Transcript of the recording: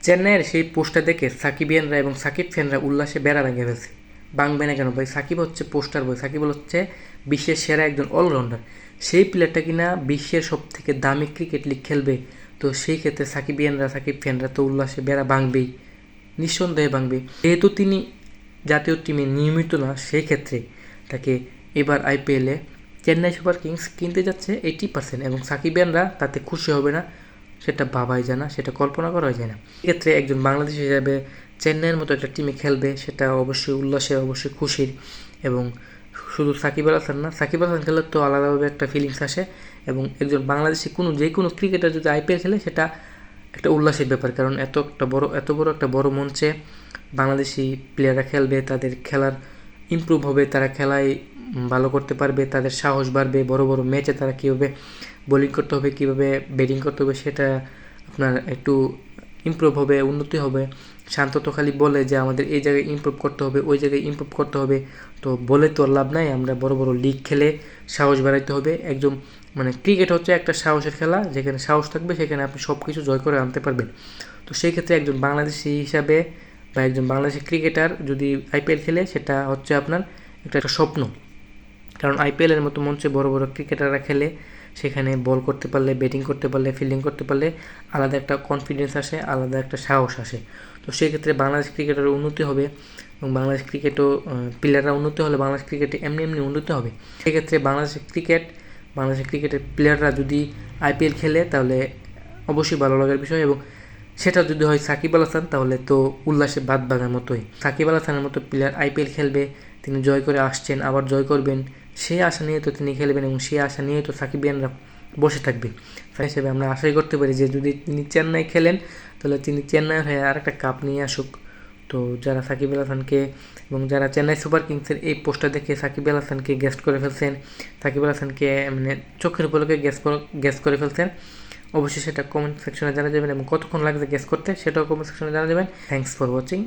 চেন্নাইয়ের সেই পোস্টটা দেখে সাকিবিয়ানরা এবং সাকিব ফ্যানরা উল্লাসে বেড়া ভেঙে ফেলছে। ভাঙবে না কেন ভাই? সাকিব হচ্ছে পোস্টার বয়, সাকিব হচ্ছে বিশ্বের সেরা একজন অলরাউন্ডার। সেই প্লেয়ারটা কিনা বিশ্বের সব থেকে দামি ক্রিকেট লিগ খেলবে, তো সেই ক্ষেত্রে সাকিবিয়ানরা সাকিব ফ্যানরা তো উল্লাসে বেড়া ভাঙবেই, নিঃসন্দেহে ভাঙবে। যেহেতু তিনি জাতীয় টিমে নিয়মিত না, সেই ক্ষেত্রে তাকে এবার আইপিএলে চেন্নাই সুপার কিংস কিনতে যাচ্ছে 80%, এবং সাকিবিয়ানরা তাতে খুশি হবে না সেটা ভাবাই যায় না, সেটা কল্পনা করা যায় না। এক্ষেত্রে একজন বাংলাদেশি হিসাবে চেন্নাইয়ের মতো একটা টিমে খেলবে, সেটা অবশ্যই উল্লাসের, অবশ্যই খুশির। এবং শুধু সাকিব আল হাসান না, সাকিব আল হাসান খেলার তো আলাদাভাবে একটা ফিলিংস আসে, এবং একজন বাংলাদেশি যে কোনো ক্রিকেটার যদি আইপিএল খেলে সেটা একটা উল্লাসের ব্যাপার। কারণ এত বড় একটা বড় মঞ্চে বাংলাদেশি প্লেয়াররা খেলবে, তাদের খেলার ইমপ্রুভ হবে, তারা খেলায় ভালো করতে পারবে, তাদের সাহস বাড়বে, বড় বড় ম্যাচে তারা কীভাবে বোলিং করতে হবে, কীভাবে ব্যাটিং করতে হবে, সেটা আপনার একটু ইমপ্রুভ হবে, উন্নতি হবে। শান্ত তো খালি বলে যে আমাদের এই জায়গায় ইমপ্রুভ করতে হবে, ওই জায়গায় ইমপ্রুভ করতে হবে, তো বলে তো লাভ নাই। আমরা বড় বড় লিগ খেলে সাহস বাড়াইতে হবে। একদম ক্রিকেট হচ্ছে একটা সাহসের খেলা, যেখানে সাহস থাকবে সেখানে আপনি সব কিছু জয় করে আনতে পারবেন। তো সেই ক্ষেত্রে একজন বাংলাদেশি হিসাবে বা একজন বাংলাদেশি ক্রিকেটার যদি আইপিএল খেলে, সেটা হচ্ছে আপনার একটা স্বপ্ন। কারণ আইপিএলের মতো মঞ্চে বড় বড় ক্রিকেটাররা খেলে, সেখানে বল করতে পারলে, ব্যাটিং করতে পারলে, ফিল্ডিং করতে পারলে আলাদা একটা কনফিডেন্স আসে, আলাদা একটা সাহস আসে। তো সেই ক্ষেত্রে বাংলাদেশ ক্রিকেটের উন্নতি হবে, এবং বাংলাদেশ ক্রিকেটও প্লেয়াররা উন্নতি হলে বাংলাদেশ ক্রিকেটে এমনি উন্নতি হবে। সেক্ষেত্রে বাংলাদেশের ক্রিকেটের প্লেয়াররা যদি আইপিএল খেলে, তাহলে অবশ্যই ভালো লাগার বিষয়। এবং সেটা যদি হয় সাকিব আল হাসান, তাহলে তো উল্লাসে বাদ ভাঙার মতোই। সাকিব আল হাসানের মতো প্লেয়ার আইপিএল খেলবে, তিনি জয় করে আসছেন, আবার জয় করবেন, সেই আশা নিয়ে তো তিনি খেলবেন, এবং সেই আশা নিয়ে তো সাকিবিয়ানরা বসে থাকবে। তাই হিসেবে আমরা আশাই করতে পারি যে যদি তিনি চেন্নাই খেলেন, তাহলে তিনি চেন্নাইয়ের হয়ে আর একটা কাপ নিয়ে আসুক। তো যারা সাকিব আল হাসানকে এবং যারা চেন্নাই সুপার কিংসের এই পোস্টটা দেখে সাকিব আল হাসানকে গেস্ট করে ফেলছেন, সাকিব আল হাসানকে চোখের পলকে গেস করে ফেলছেন, অবশ্যই সেটা কমেন্ট সেকশনে জানা যাবেন, এবং কতক্ষণ লাগছে গেস করতে সেটাও কমেন্ট সেকশনে জানা যাবেন। Thanks for watching.